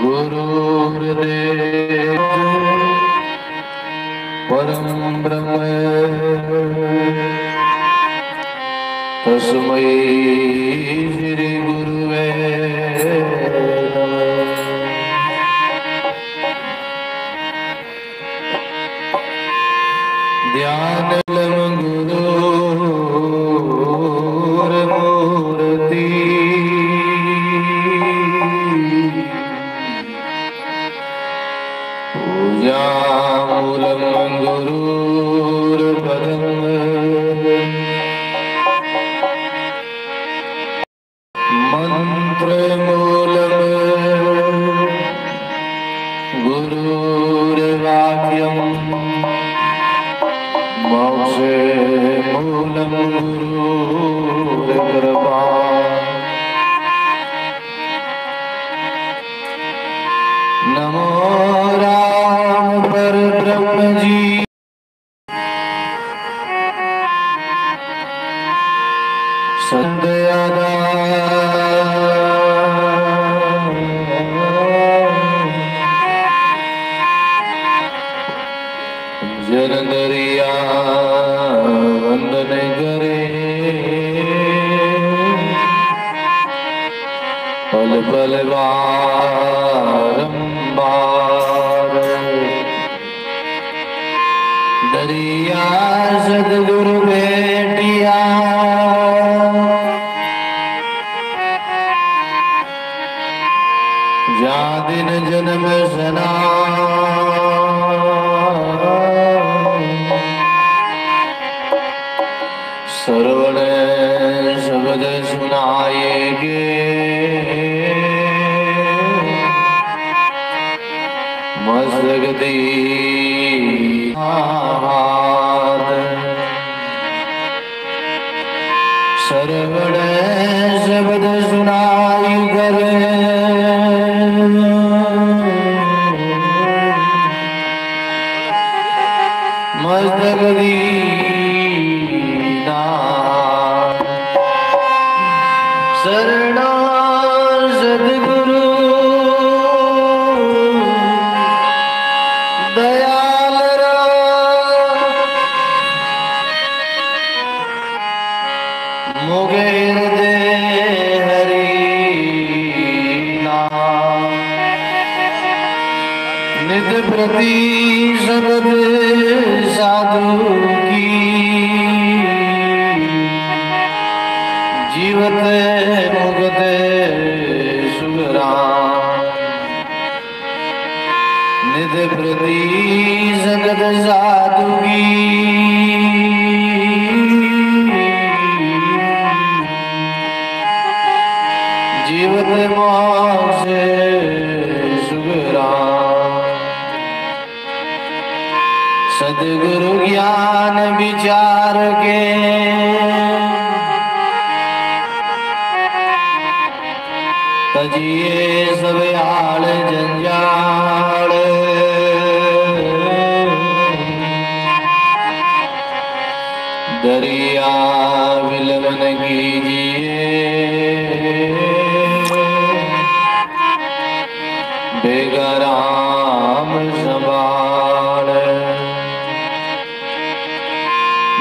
गुरुर्देव परम ब्रह्म तस्मै श्री गुरुवे नमः। ध्यानलम गुरुर्मूर्ति पूजामूलम गुरुर्पदम् मंत्रमूलम गुरुर्वाक्यम् मोक्षमूलम गुरुर्कृपा। नमो राम परब्रह्म जी सदयादा जनदरिया वंदन करे पल पल बारंबार। दरिया सदगुरु बेटिया जा दिन जन्म सना श्रवण शब्द सुनाएगे मस्तक दीहार। श्रवण शब्द सुनाई करे मस्तक शरणा सद्गुरु दयाल मुगेर दे हरि नाम। नित प्रति शब्द साधु की जीवत मुगत सुगराम। निध प्रति जगत साधु की जीवत मोक्ष सुगराम। सद्गुरु ज्ञान विचार के तजिए सब आड़ जंजाल। दरिया विलवन कीजिए बेगराम संभाल।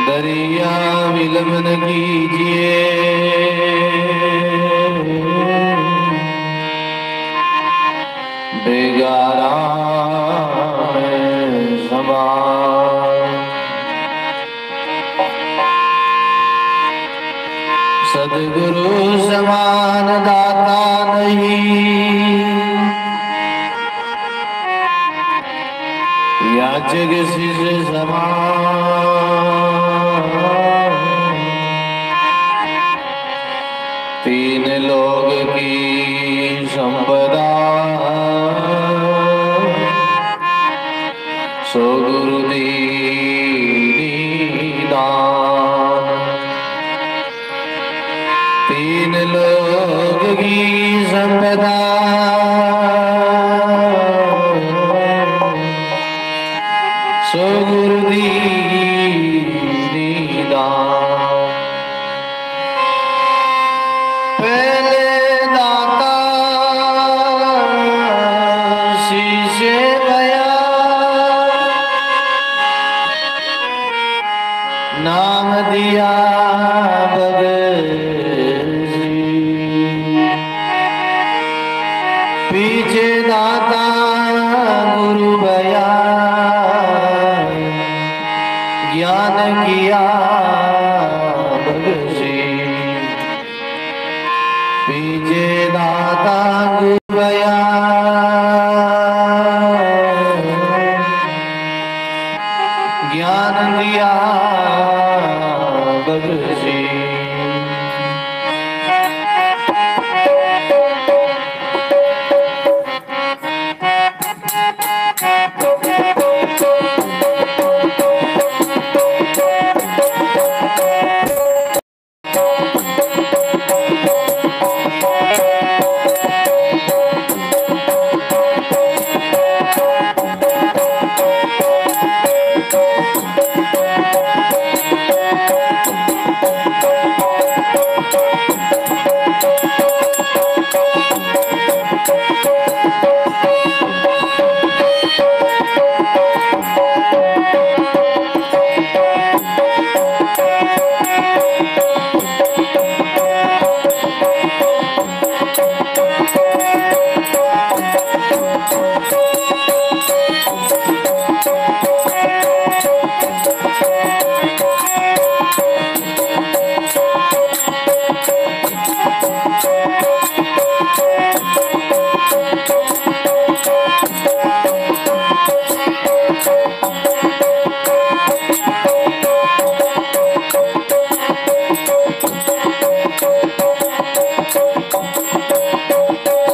दरिया विलवन कीजिए बेगाराम संभाल। सद्गुरु समान दाता नहीं याचक शिष्य समान। तीन लोग की संपदा सो गुरु दीदान। तीन लोग की संपदा सो गुरु दीदान। पहले दाता पीछे दाता गुरु भया ज्ञान किया भगसी पीछे दाता गुरु भया ज्ञान दिया भगसी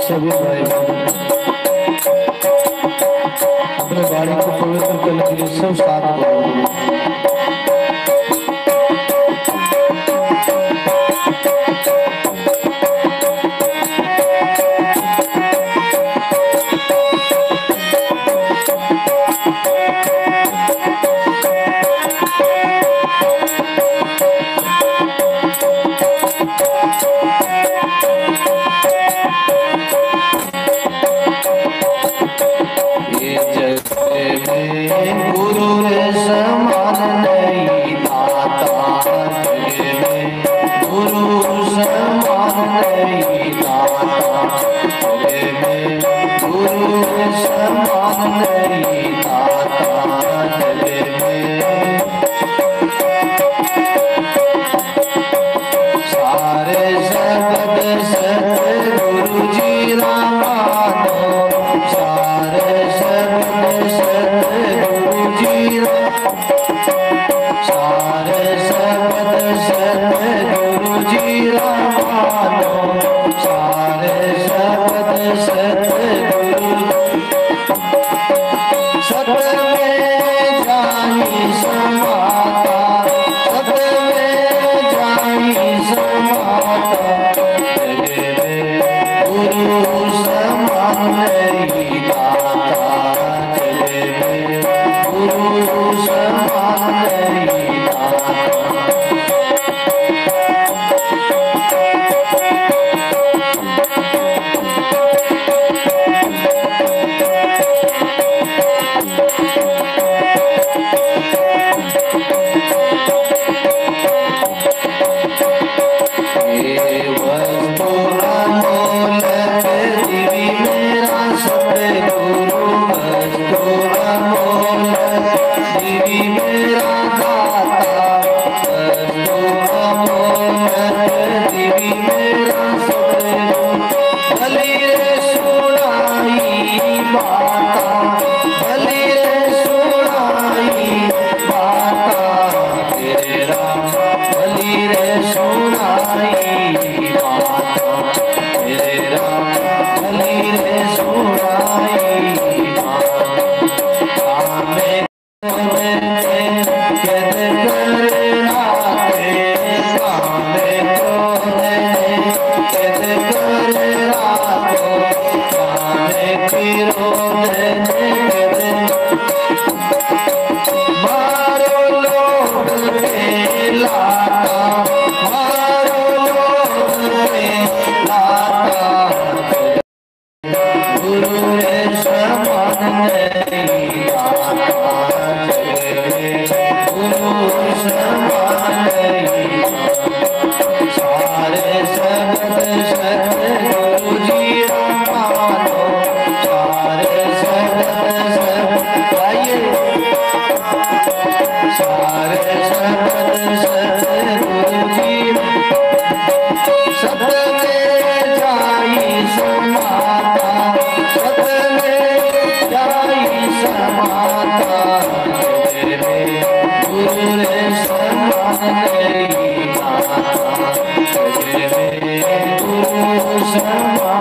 सभी भाई अपने गाड़ी को पवित्र करने के लिए सब साथ बोलो। गुरु रे समान नहीं दाता में गुरु समान नहीं दाता में गुरु रे समान नहीं दाता में सारे जगत सतगुरु जी रामानो सारे जगत सतगुरु जी सारे जगत सतगुरु जी रामानो सारे जगत सतगुरु सत में जानी समाता सत में जानी समाता गुरु समान नहीं दाता गुरु समान नहीं दाता सारे सगत सतगुरु जी रामानो Rama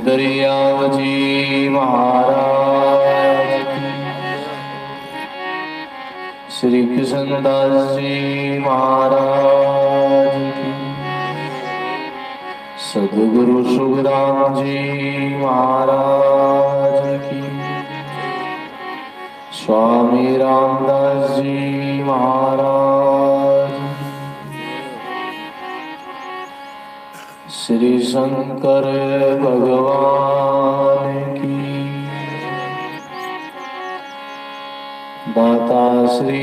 दरियावजी महाराज की, श्री कृष्णदास जी महाराज की, सद्गुरु सुखदाम जी महाराज की, स्वामी रामदास जी महाराज, श्री शंकर भगवान की, दाता श्री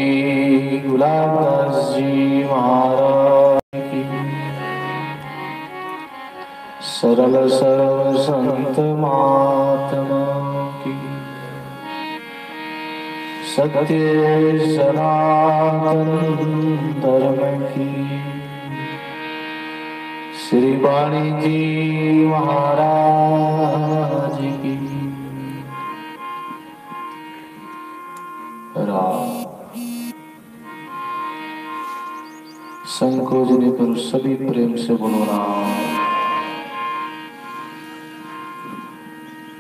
गुलाबदास जी महाराज की, सरल सर्व संत महात्मा की, सत्य सनातन धर्म की, श्री वाणी जी महाराज की। संकोचने पर सभी प्रेम से बोलो राम।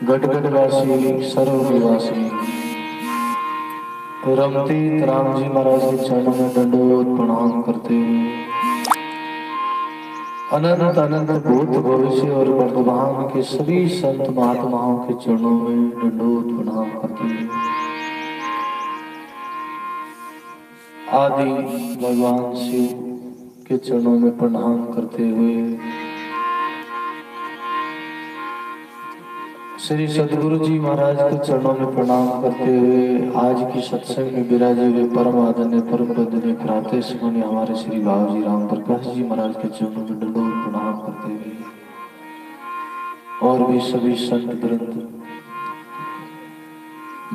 गटगटवासी सर्व निवासी रमतीत राम जी महाराज के चरणों में दंडवत प्रणाम करते हुए अनंत अनंत भूत भविष्य और वर्तमान के सभी संत महात्माओं के चरणों में दंडवत प्रणाम करते हैं। आदि भगवान शिव के चरणों में प्रणाम करते हुए श्री सद्गुरु जी महाराज के चरणों में प्रणाम करते हुए आज की सत्संग में विराजे हुए परम आदरणीय परम पूजनीय प्रातः सुमनी हमारे श्री बाबूजी राम प्रकाश जी महाराज के चरणों में दंडवत प्रणाम करते हुए और भी सभी संत ग्रंथ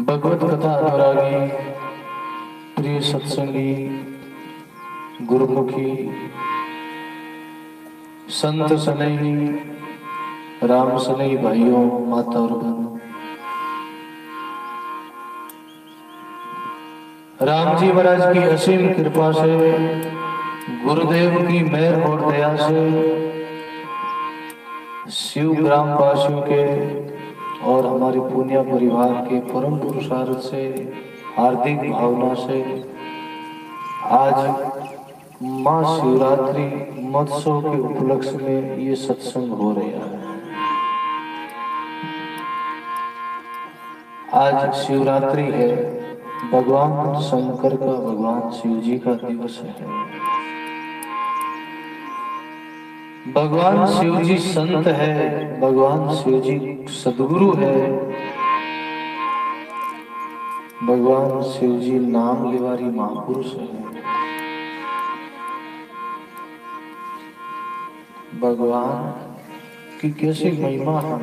भगवत कथा अनुरागी प्रिय सत्संगी गुरुमुखी संत सनेही राम सनेही भाइयों माता और बहनों, राम जी महाराज की असीम कृपा से गुरुदेव की मेहर और दया से शिव ग्राम वासियों के और हमारे पुनिया परिवार के परम पुरुषार्थ से हार्दिक भावना से आज मां शिवरात्रि महोत्सव के उपलक्ष्य में ये सत्संग हो रहा है। आज शिवरात्रि है भगवान शंकर का, भगवान शिव जी का दिवस है। भगवान शिव जी संत है, भगवान शिव जी सदगुरु है, भगवान शिव जी नाम लेवारी महापुरुष है। भगवान की कैसी महिमा है।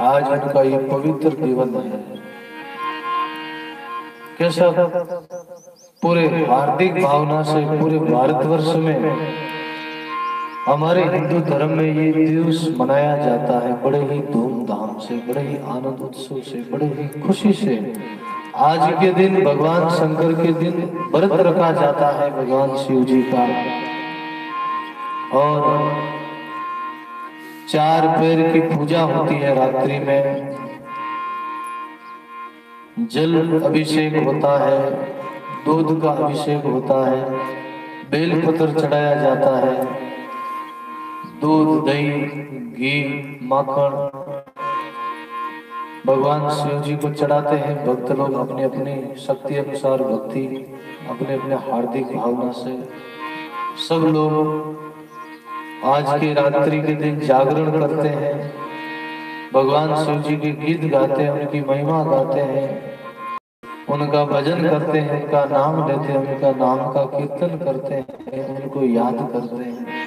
आज उनका ये पवित्र दिवस है। कैसा पूरे हार्दिक भावना से पूरे भारतवर्ष में, हमारे हिंदू धर्म में ये दिवस मनाया जाता है बड़े ही धूमधाम से, बड़े ही आनंद उत्सव से, बड़े ही खुशी से। आज के दिन भगवान शंकर के दिन व्रत रखा जाता है भगवान शिव जी का, और 4 पैर की पूजा होती है। रात्रि में जल अभिषेक होता है, दूध का अभिषेक होता है, बेलपत्र चढ़ाया जाता है, दूध, दही, घी, माखन भगवान शिव जी को चढ़ाते हैं। भक्त लोग अपने अपने शक्ति अनुसार भक्ति, अपने अपने हार्दिक भावना से सब लोग आज की रात्रि के दिन जागरण करते हैं, भगवान शिव जी के गीत गाते हैं, उनकी महिमा गाते हैं, उनका भजन करते हैं, उनका नाम लेते हैं, उनका नाम का कीर्तन करते हैं, उनको याद करते हैं।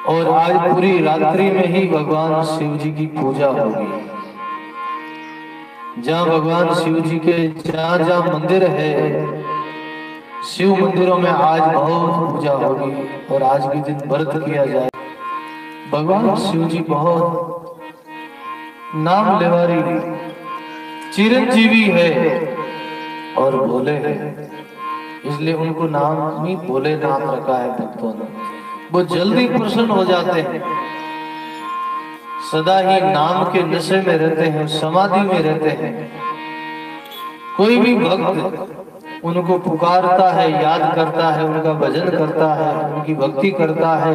और आज पूरी रात्रि में ही भगवान शिव जी की पूजा होगी। जहाँ भगवान शिव जी के जहाँ जहाँ मंदिर है, शिव मंदिरों में आज बहुत पूजा होगी और आज के दिन व्रत किया जाए। भगवान शिव जी बहुत नाम लेवारी चिरंजीवी है और भोले हैं, इसलिए उनको नाम ही भोलेनाथ रखा है भक्तों ने। वो जल्दी प्रसन्न हो जाते हैं, सदा ही नाम के नशे में रहते हैं, समाधि में रहते हैं। कोई भी भक्त उनको पुकारता है, याद करता है, उनका भजन करता है, उनकी भक्ति करता है,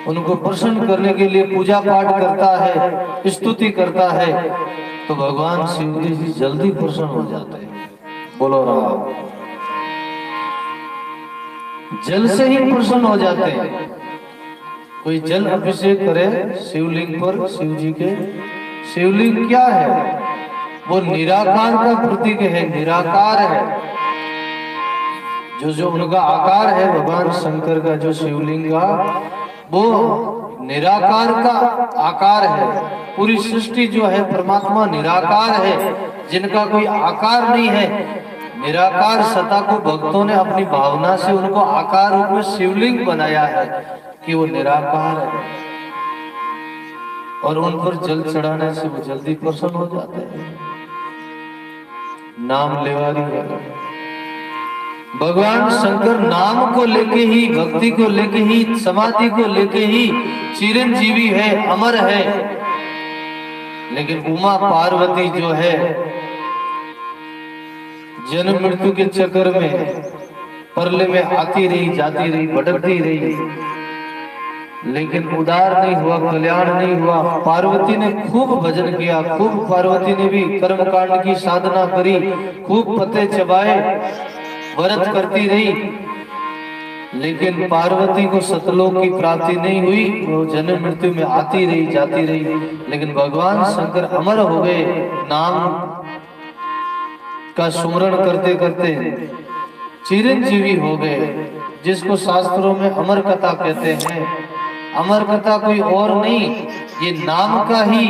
उनको प्रसन्न करने के लिए पूजा पाठ करता है, स्तुति करता है, तो भगवान शिव जी जल्दी प्रसन्न हो जाते हैं। बोलो राम। जल से ही प्रसन्न हो जाते हैं। कोई जल अभिषेक करे शिवलिंग पर, शिव जी के। शिवलिंग क्या है? वो निराकार का प्रतीक है, निराकार है। जो उनका आकार है भगवान शंकर का, जो शिवलिंग का, वो निराकार का आकार है। पूरी सृष्टि जो है परमात्मा निराकार है, जिनका कोई आकार नहीं है। निराकार सत्ता को भक्तों ने अपनी भावना से उनको आकार रूप में शिवलिंग बनाया है कि वो निराकार है, और उन पर जल चढ़ाने से वो जल्दी प्रसन्न हो जाते हैं। नाम लेवारी है भगवान शंकर। नाम को लेके ही, भक्ति को लेके ही, समाधि को लेके ही चिरंजीवी है, अमर है। लेकिन उमा पार्वती जो है, जन्म मृत्यु के चक्कर में परले में आती रही, जाती रही, भटकती रही, लेकिन उदार नहीं हुआ, कल्याण नहीं हुआ। पार्वती ने खूब भजन किया, खूब पार्वती ने भी कर्मकांड की साधना करी, खूब पत्ते चबाए, व्रत करती रही, लेकिन पार्वती को सतलोक की प्राप्ति नहीं हुई। वो जन्म मृत्यु में आती रही, जाती रही। लेकिन भगवान शंकर अमर हो गए, नाम का सुमरण करते करते चिरंजीवी हो गए, जिसको शास्त्रों में अमर कथा कहते हैं। अमर कथा कोई और नहीं, ये नाम का ही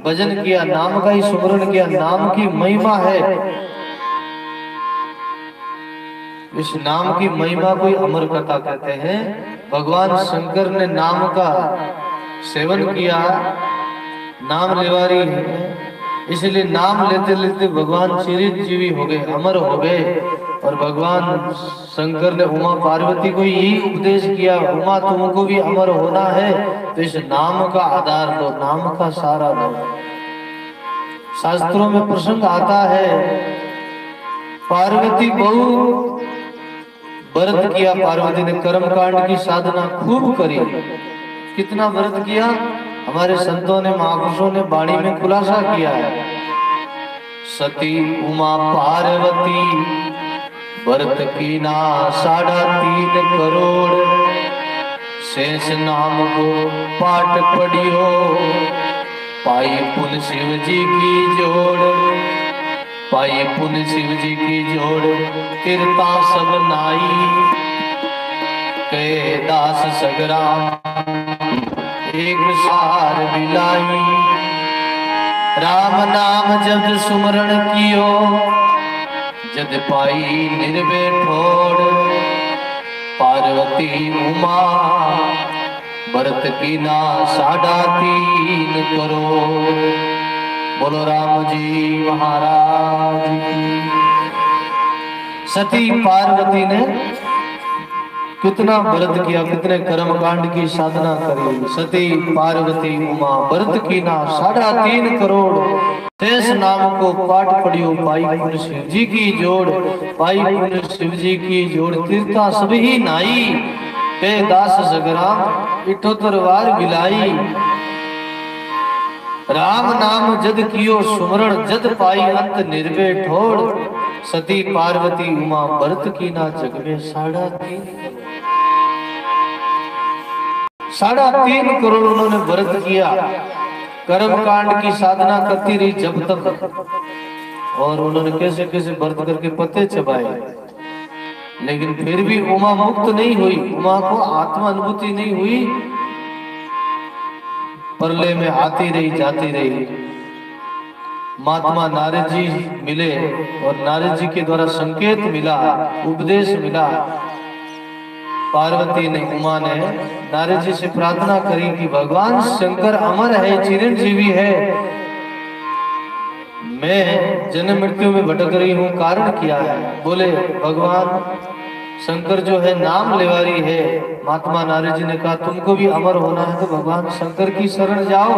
भजन किया, नाम का ही सुमरण किया, नाम की महिमा है। इस नाम की महिमा को अमर कथा कहते हैं। भगवान शंकर ने नाम का सेवन किया, नाम लेवारी है, इसलिए नाम लेते लेते भगवान चिरंजीवी हो गए, अमर हो गए। और भगवान शंकर ने उमा पार्वती को यही उपदेश किया, उमा तुमको भी अमर होना है तो इस नाम का आधार लो, नाम का सहारा लो। शास्त्रों में प्रसंग आता है, पार्वती बहु व्रत किया, पार्वती ने कर्मकांड की साधना खूब करी। कितना व्रत किया? हमारे संतों ने, महापुरुषों ने वाणी में खुलासा किया है। सती उमा पार्वती भरत की ना 3.5 करोड़। शेष नाम को पाठ पढ़ियो पाई पुन शिव जी की जोड़। पाई पुन शिव जी की जोड़ तीर्था सब नाई। के दास सगरा एक सार बिलाई। राम नाम जब सुमरण कियो जद पाई निर्भय ठोड़। पार्वती उमा भरत की ना 3.5 करोड़। बोलो राम जी महाराज की। सती पार्वती ने कितना व्रत किया, कितने कर्म कांड की साधना करी। सती पार्वती उमा व्रत की ना 3.5 करोड़। शेष नाम को पाठ पढ़ियो पाई पुन शिव जी की जोड़। पाई पुन शिव जी की जोड़ तीर्था सभी नाई। के दास सगराम इठोतरवार बिलाई। राम नाम जद कियो सुमरण जद पाई अंत निर्भय ठोड़। सती पार्वती उमा भरत की ना जग में 3.5 करोड़ उन्होंने व्रत किया, कर्म कांड की साधना करती रही जब तक। और उन्होंने कैसे कैसे व्रत करके पत्ते चबाए, लेकिन फिर भी उमा मुक्त नहीं हुई। उमा को आत्मा अनुभूति नहीं हुई। प्रलय में आती रही जाती रही। महात्मा नारद जी मिले और नारद जी के द्वारा संकेत मिला, उपदेश मिला। पार्वती ने उमा ने नारद जी से प्रार्थना करी कि भगवान शंकर अमर है, चिरंजीवी है। मैं जन्म मृत्यु में भटक रही हूँ, कारण क्या है? बोले भगवान शंकर जो है नाम लेवारी है। महात्मा नारद जी ने कहा तुमको भी अमर होना है तो भगवान शंकर की शरण जाओ,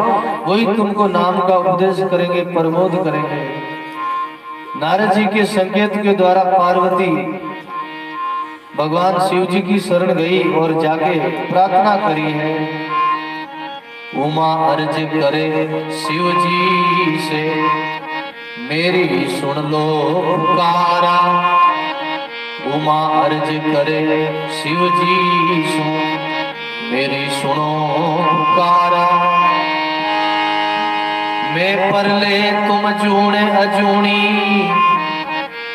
वही तुमको नाम का उपदेश करेंगे, प्रमोद करेंगे। नारद जी के संकेत के द्वारा पार्वती भगवान शिव जी की शरण गई और जाके प्रार्थना करी है। उमा अर्ज करे शिव जी से मेरी सुन लो पुकारा। उमा अर्ज करे शिव जी सो मेरी सुनो पुकारा। मैं परले तुम जूणे अजूणी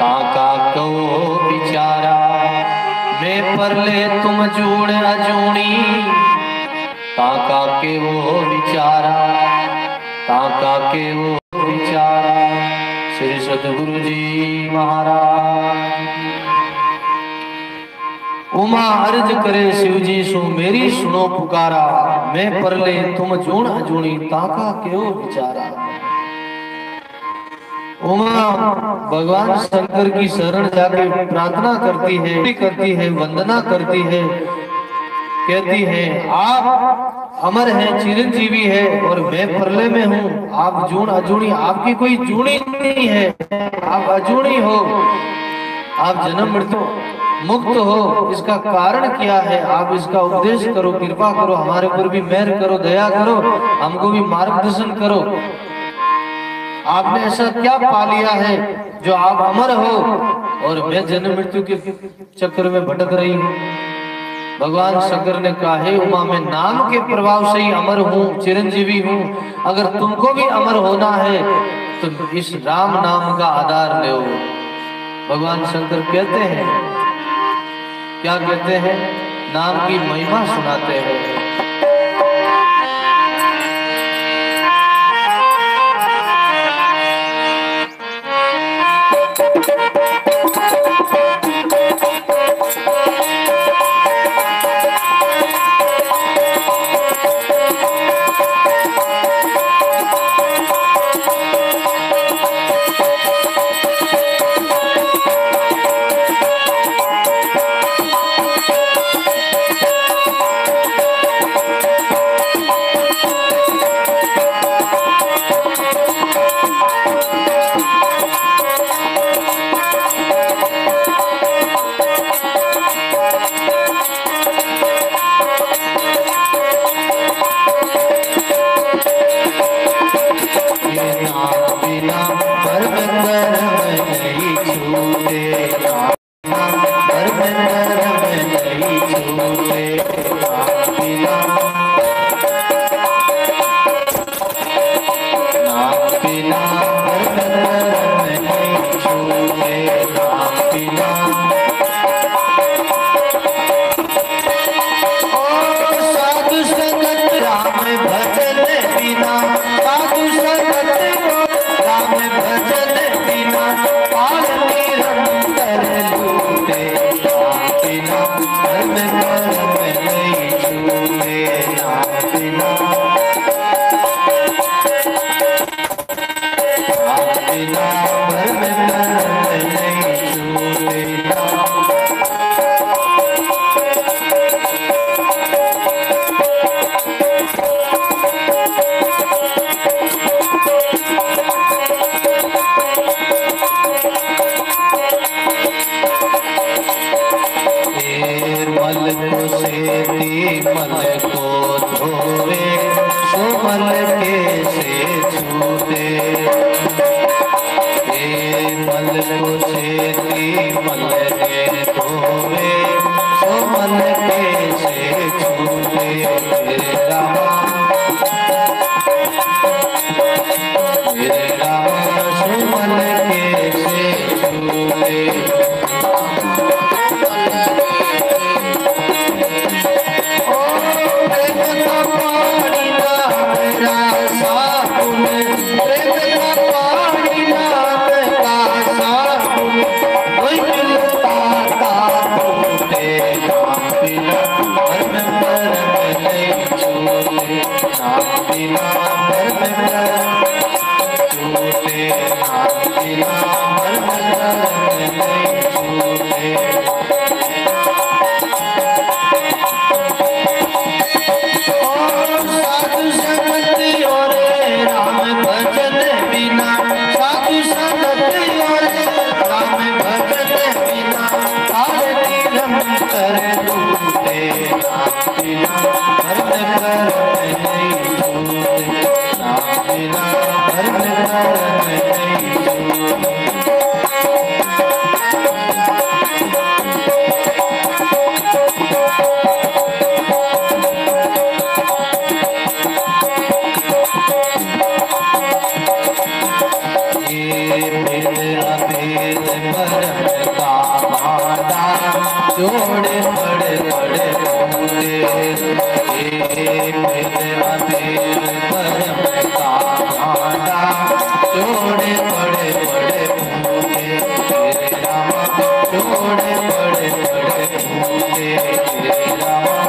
ताका कहो बिचारा। मैं परले तुम जूण अजूणी ताका के वो बिचारा। ताका के वो बिचारा। श्री सतगुरु जी महाराज। उमा अर्ज करे शिव जी सो मेरी सुनो पुकारा। मैं परले तुम जूण अजूणी ताका क्यों बिचारा। उमा भगवान शंकर की शरण जाके प्रार्थना करती है, वंदना करती है, कहती है आप अमर हैं, चिरंजीवी है और मैं प्रलय में हूँ। आप जूण अजूणी, आपकी कोई जूणी नहीं है, आप अजूणी हो, आप जन्म मृत्यु मुक्त हो। इसका कारण क्या है? आप इसका उपदेश करो, कृपा करो, हमारे ऊपर भी मेहर करो, दया करो, हमको भी मार्गदर्शन करो। आपने ऐसा क्या पा लिया है जो आप अमर हो और मैं जन्म मृत्यु के चक्कर में भटक रही हूँ। भगवान शंकर ने कहा हे उमा मैं नाम के प्रभाव से ही अमर हूँ, चिरंजीवी हूँ। अगर तुमको भी अमर होना है तो इस राम नाम का आधार लो। भगवान शंकर कहते हैं, क्या कहते हैं? नाम की महिमा सुनाते हैं। बिना भरम भरम नहीं छूटे मल को सेती मल को धोवे सो मल के से छूटे मल को सेती मल के धोवे सो मल के से छूटे मेरे रामा सो मल के से छूटे जोड़े बड़े बड़े होंगे जोड़े बड़े बड़े होंगे रामा जोड़े बड़े बड़े होंगे रामा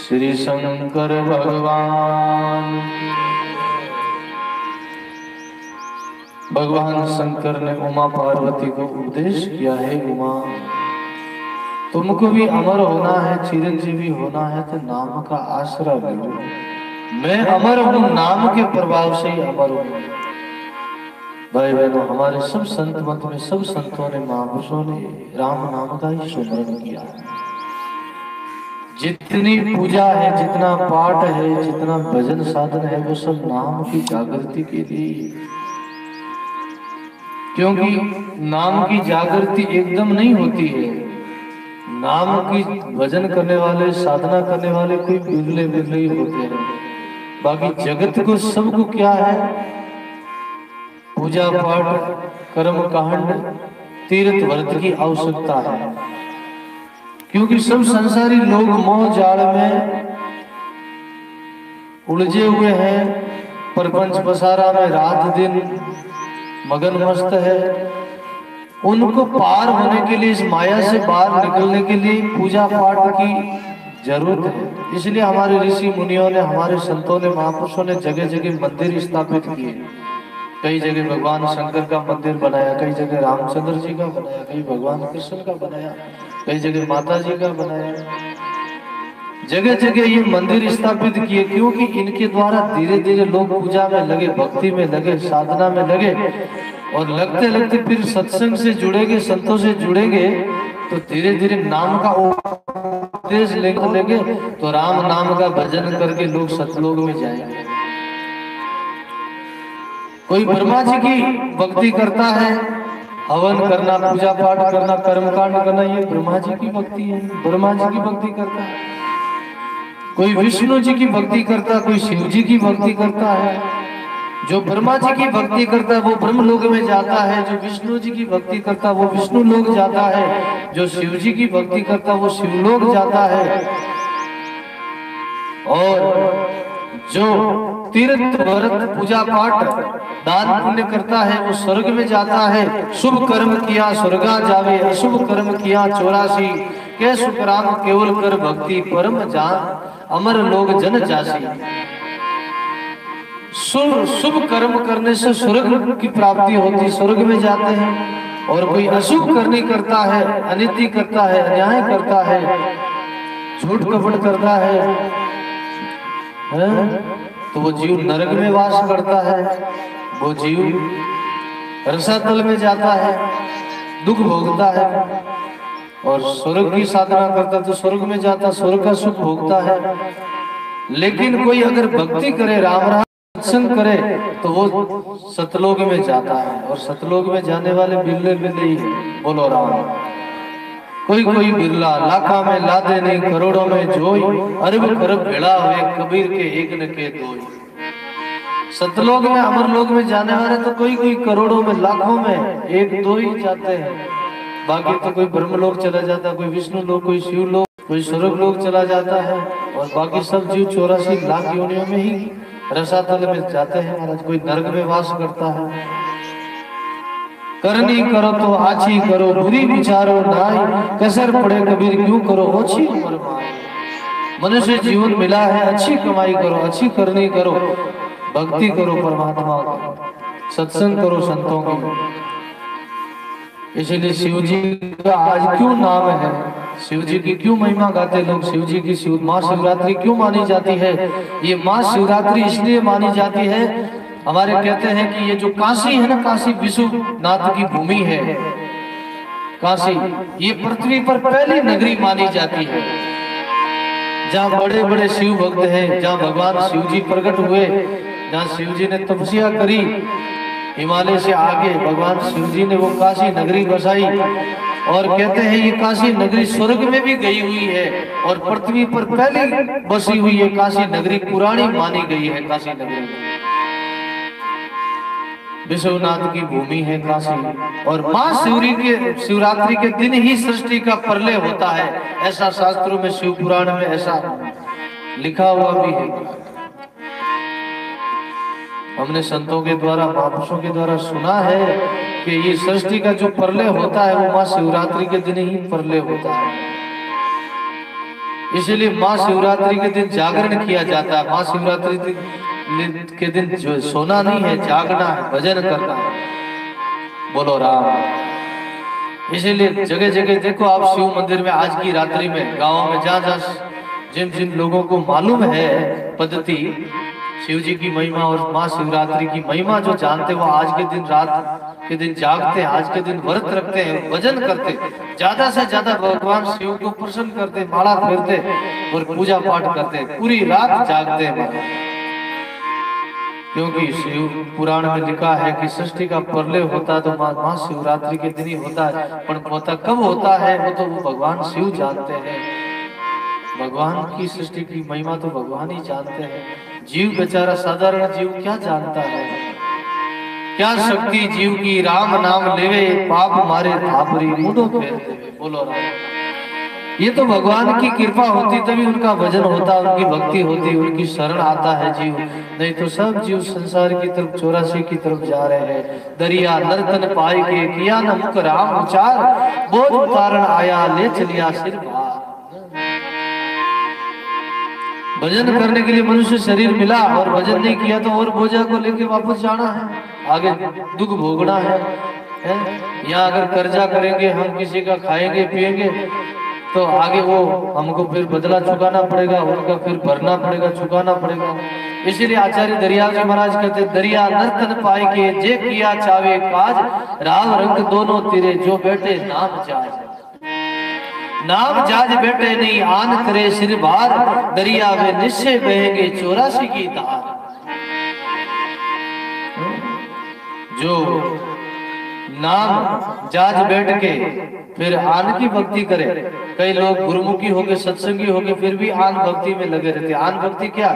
श्री शंकर भगवान शंकर ने उमा पार्वती को उपदेश किया है, उमा तुमको भी अमर होना है, चिरंजीवी होना है तो नाम का आसरा लो। मैं अमर हूं, नाम के प्रभाव से ही अमर हूं। भाई बहनों, हमारे सब संत मत में सब संतों ने, महापुरुषों ने राम नाम का ही सुमरण किया है। जितनी पूजा है, जितना पाठ है, जितना भजन साधन है, वो सब नाम की जागृति के लिए। क्योंकि नाम की जागृति एकदम नहीं होती है। नाम की भजन करने वाले, साधना करने वाले कोई बिरले बिरले ही होते हैं। बाकी जगत को सबको क्या है, पूजा पाठ, कर्म कांड, तीर्थ व्रत की आवश्यकता है। क्योंकि सब संसारी लोग मोह जाल में उलझे हुए हैं, प्रपंच पसारा में रात दिन मगन मस्त है। उनको पार होने के लिए, इस माया से बाहर निकलने के लिए पूजा पाठ की जरूरत है। इसलिए हमारे ऋषि मुनियों ने, हमारे संतों ने, महापुरुषों ने जगह जगह मंदिर स्थापित किए। कई जगह भगवान शंकर का मंदिर बनाया, कई जगह रामचंद्र जी का बनाया, कई भगवान कृष्ण का बनाया, कई जगह माता जी का बनाया। जगह जगह ये मंदिर स्थापित किए, क्योंकि इनके द्वारा धीरे धीरे लोग पूजा में लगे, भक्ति में लगे, साधना में लगे। और लगते लगते फिर सत्संग से जुड़ेंगे, संतों से जुड़ेंगे, तो धीरे धीरे नाम का उपदेश लेंगे, तो राम नाम का भजन करके लोग सतलोक में जाएंगे। कोई ब्रह्मा जी की भक्ति करता है, हवन करना, पूजा पाठ करना, कर्मकांड करना, ये ब्रह्मा जी की भक्ति है, ब्रह्मा जी की भक्ति करता है। कोई विष्णु जी की भक्ति करता है, कोई शिव जी की भक्ति करता है। जो ब्रह्मा जी की भक्ति करता है वो ब्रह्म लोक में जाता है, जो विष्णु जी की भक्ति करता है वो विष्णु लोक जाता है, जो शिव जी की भक्ति करता है वो शिवलोक जाता है। और जो तीर्थ व्रत, पूजा पाठ, दान पुण्य करता है वो स्वर्ग में जाता है। शुभ कर्म किया स्वर्गा जावे, अशुभ कर्म किया 84 के सुखराम केवल कर भक्ति परम जान, अमर लोग जन जासी। शुभ कर्म करने से स्वर्ग की प्राप्ति होती, स्वर्ग में जाते हैं। और कोई अशुभ करनी करता है, अनिति करता है, अन्याय करता है, झूठ कपट करता है, तो वो जीव नरक में वास करता है। वो जीव रसातल में जाता है, दुख भोगता है। और स्वर्ग की साधना करता तो स्वर्ग में जाता, स्वर्ग का सुख भोगता है। लेकिन कोई अगर भक्ति करे, राम राम सत्संग करे, तो वो सतलोक में जाता है। और सतलोक में जाने वाले बिरले बिरले ही, बोलो राम। कोई कोई बिरला लाखा में लादे नहीं, करोड़ों में जोई, अरब खरब भेड़ा हुए कबीर के एक न के दोई। सतलोक में, अमर लोक में जाने वाले तो कोई कोई करोड़ों में, लाखों में एक दो ही जाते हैं। बाकी तो कोई ब्रह्मलोक चला जाता है, कोई विष्णु लोक, कोई शिव लोक, कोई स्वर्ग लोक चला जाता है। और बाकी सब जीव 84 लाख योनियों में ही रसातल में जाते हैं महाराज। कोई नरक में वास करता है। करनी करो तो आछी करो, बुरी विचारो नाई, कसर पड़े कबीर क्यों करो ओछी उम्र माई। मनुष्य जीवन मिला है, अच्छी कमाई करो, अच्छी करनी करो, भक्ति करो परमात्मा की, सत्संग करो संतों की। इसीलिए शिव जी का आज क्यों नाम है, शिव जी की क्यों महिमा गाते लोग, शिव जी की माँ शिवरात्रि क्यों मानी जाती है। ये माँ शिवरात्रि इसलिए मानी जाती है, हमारे कहते हैं कि ये जो काशी है ना, काशी विश्वनाथ की भूमि है। काशी ये पृथ्वी पर पहली नगरी मानी जाती है, जहाँ बड़े बड़े शिव भक्त हैं, जहाँ भगवान शिव जी प्रकट हुए, जहाँ शिव जी ने तपस्या करी। हिमालय से आगे भगवान शिव जी ने वो काशी नगरी बसाई। और कहते हैं ये काशी नगरी स्वर्ग में भी गई हुई है, और पृथ्वी पर पहली बसी हुई है काशी नगरी, पुरानी मानी गई है काशी नगरी। विश्वनाथ की भूमि है काशी। और माँ शिवरात्रि के दिन ही सृष्टि का प्रलय होता है, ऐसा शास्त्रों में, शिव पुराण में ऐसा लिखा हुआ भी है। हमने संतों के द्वारा, महापुरुषों के द्वारा सुना है कि ये सृष्टि का जो प्रलय होता है वो माँ शिवरात्रि के दिन ही प्रलय होता है। इसीलिए महाशिवरात्रि के दिन जागरण किया जाता है। महाशिवरात्रि के दिन जो सोना नहीं है, जागना है, भजन करना है। बोलो राम। इसीलिए जगह जगह देखो आप शिव मंदिर में आज की रात्रि में, गाँव में जहाँ जहाँ जिन जिन लोगों को मालूम है पद्धति शिव जी की महिमा और महाशिवरात्रि की महिमा जो जानते, वो आज के दिन रात के दिन जागते हैं, आज के दिन व्रत रखते हैं, भजन करते, ज्यादा से ज्यादा भगवान शिव को प्रसन्न करते, माला फेरते और पूजा पाठ करते, पूरी रात जागते हैं। क्योंकि शिव पुराण में लिखा है कि सृष्टि का प्रलय होता है तो महाशिवरात्रि के दिन ही होता है, पर होता कब होता है वो तो भगवान शिव जानते हैं। भगवान की सृष्टि की महिमा तो भगवान ही जानते हैं। जीव बेचारा साधारण जीव क्या जानता है, क्या शक्ति जीव की, राम नाम लेवे पाप मारे थापरी मुंडो फेर देवे। बोलो राम। ये तो भगवान की कृपा होती तभी उनका भजन होता, उनकी भक्ति होती, उनकी शरण आता है जीव। नहीं तो सब जीव संसार की तरफ 84 की तरफ जा रहे हैं। दरिया नर्तन पाए के किया न मुख राम उचार, बोझ उतारण आया ले चलिया सिर भार। भजन करने के लिए मनुष्य शरीर मिला और भजन नहीं किया तो और बोझा को लेके वापस जाना है, आगे दुख भोगना है। यहाँ अगर कर्जा करेंगे हम, किसी का खाएंगे पिएंगे तो आगे वो हमको फिर बदला चुकाना पड़ेगा, उनका फिर भरना पड़ेगा, चुकाना पड़ेगा। इसीलिए आचार्य दरिया जी महाराज कहते, दरिया नर्तन पाए के जे किया चावे काज, राव रंग दोनों तेरे जो बैठे नाम जाज। नाम जाज बैठे नहीं आन करे सिर भार, दरिया में निश्चय बहेंगे 84 की धार। जो नाम जाज बैठ के फिर आन की भक्ति करे। कई लोग गुरुमुखी होके सत्संगी होके फिर भी आन भक्ति में लगे रहते। आन भक्ति क्या?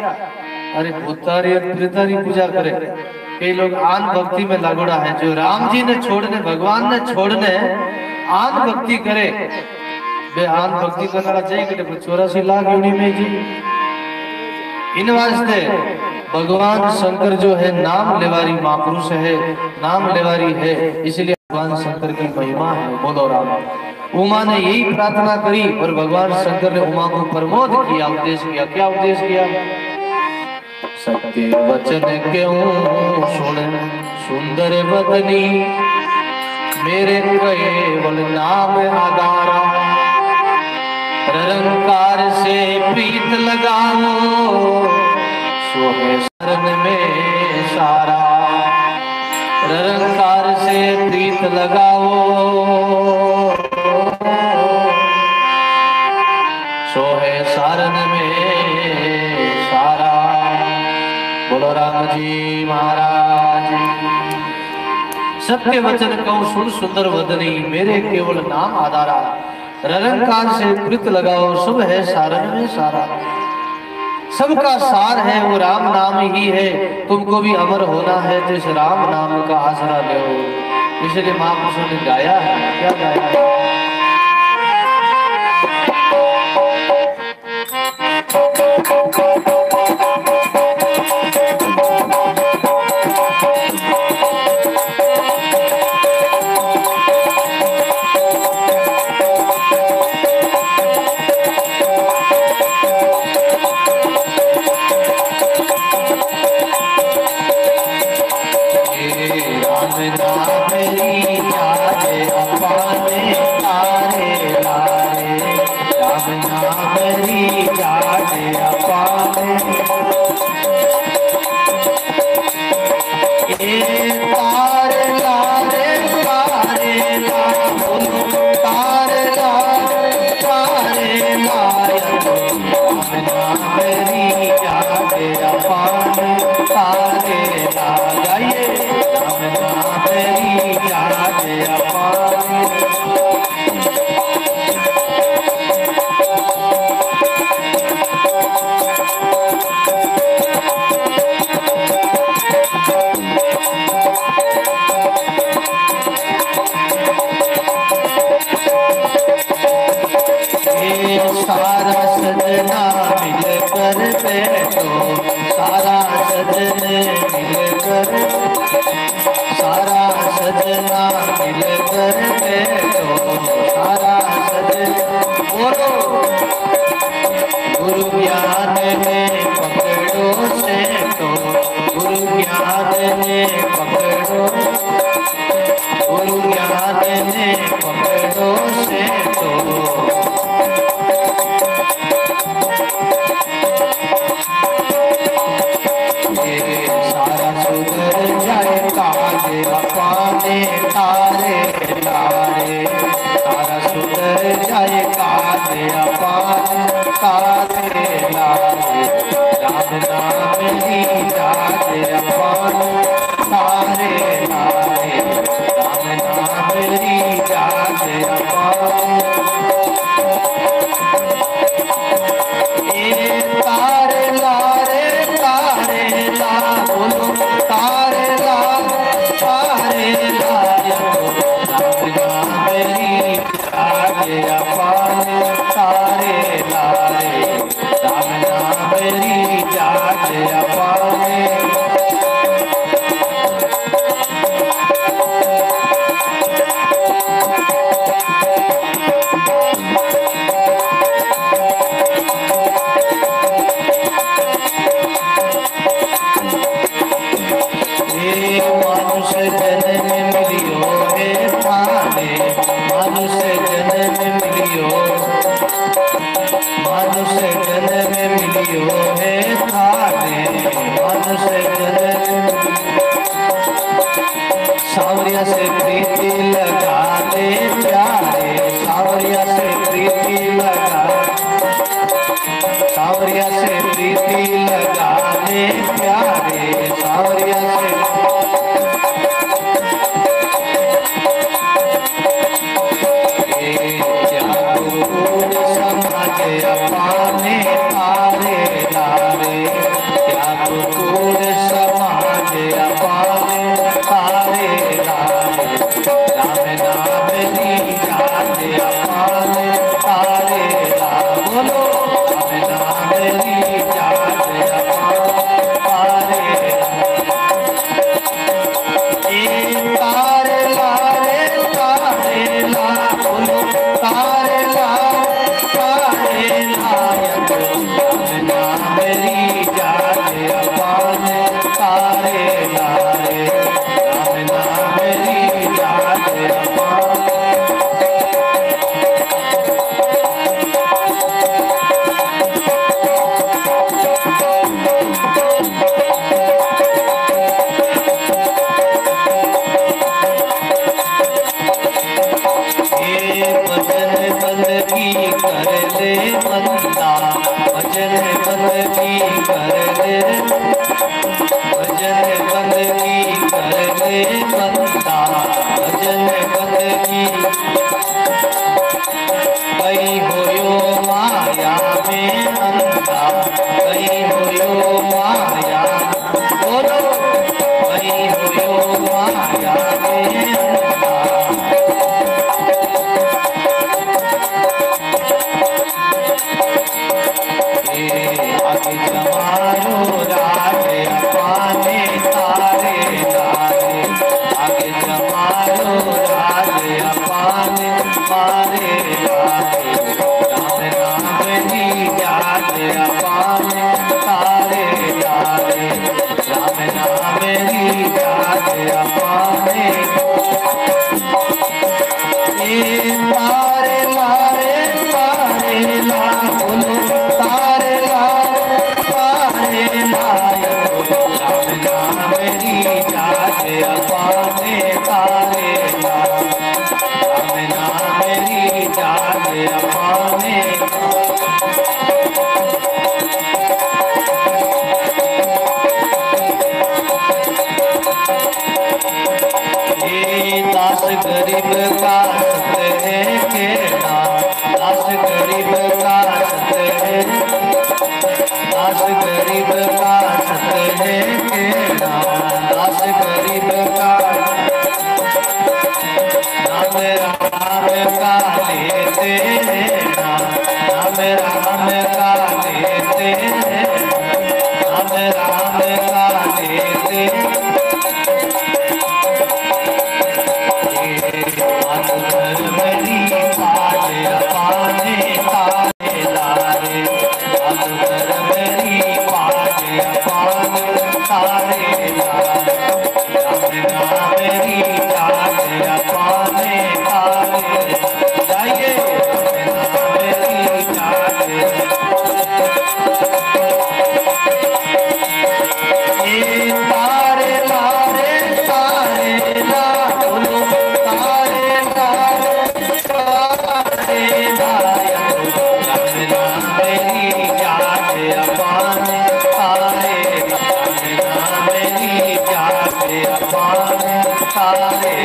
अरे भूतारी प्रेतारी पूजा करे। कई लोग आन भक्ति में लगोड़ा है। जो राम जी ने छोड़ने, भगवान ने छोड़ने आन भक्ति करे, वे आन भक्ति करना चाहिए। 84 लाख योनि में जी इन वास्ते भगवान शंकर जो है नाम लेवारी महापुरुष है, नाम लेवारी है, इसलिए भगवान शंकर की महिमा है। बोलो राम। उमा ने यही प्रार्थना करी और भगवान शंकर ने उमा को प्रमोद किया, उपदेश किया। क्या उपदेश किया? सत्य वचन क्यों सुन सुंदर बदनी, मेरे केवल नाम आधारा, निरंकार से प्रीत लगाओ, सो है शरण में सारा। निरंकार से प्रीत लगाओ, सो है शरण में सारा। बोलो राम जी महाराज। सत्य वचन कहूँ सुन सुंदर वदनी, मेरे केवल नाम आधारा, निरंकार से प्रीत लगाओ, सब है सारण में सारा। सबका सार है वो राम नाम ही है। तुमको भी अमर होना है तो इस राम नाम का आसरा लो। इसलिए महापुरुषों ने गाया है। क्या गाया है? गुरु ज्ञान में पकड़ो से तो, गुरु ज्ञान में पकड़ो, गुरु ज्ञान में पकड़ो से तो, ये सारा सुधर जाए काज अपाने तारे तारे, सारा सुधर जाए काज अपाने तारे लारे, राम नाम ही जात अपाने तारे लारे, राम नाम ही जात अपाने, ए तारे लारे तारे ला बोलो तारे ला तारे लाया राम नाम ही जात अपाने तारे लारे, राम नाम ही जात अपाने, मनुष्य जन्म मिलियो हे थाने, मनुष्य जन्म मिलियो, मनुष्य जन्म मिलियो हे थाने, मनुष्य जन्म, सावरिया से प्रीति लगा ले प्यारे, सावरिया से प्रीति लगा, सावरिया से प्रीति लगा ले प्यारे, सावरिया से अपाने तारे लारे, त्याग कूड़ समाज अपाने तारे लारे, राम नाम ही जात अपाने तारे लारे, बोलो राम नाम ही जात अपाने तारे लारे, तारे लारे तारे ला बोलो तारे लारे तारे लायक, राम नाम ही जात अपाने तारे लारे, राम नाम ही जात अपाने, भजन बंदगी कर ले बंदा, भजन बंदगी कर ले, भजन बंदगी कर ले बंदा, भजन बंदगी, कहीं होयो माया में अंधा, कहीं होयो माया, बोलो कहीं होयो माया में अंधा, आगे जमारो राज अपाने तारे लारे, आगे जमारो राज अपाने तारे लारे, राम नाम ही जात अपाने तारे लारे, राम नाम ही जात अपाने, तारे लारे तारे ला बोलो तारे लारे तारे लायक, राम नाम ही जात अपाने तारे लारे, राम नाम ही जात अपाने, दास गरीब का सत है केना, दास गरीब का सत है, दास गरीब का सत है केना, दास गरीब का नाम राम का लेते हैं, नाम राम का लेते हैं, नाम राम का लेते, धर्म ही पाले अपाने तारे लारे, अपाने तारे नाम मेरी जाते अपाने तारे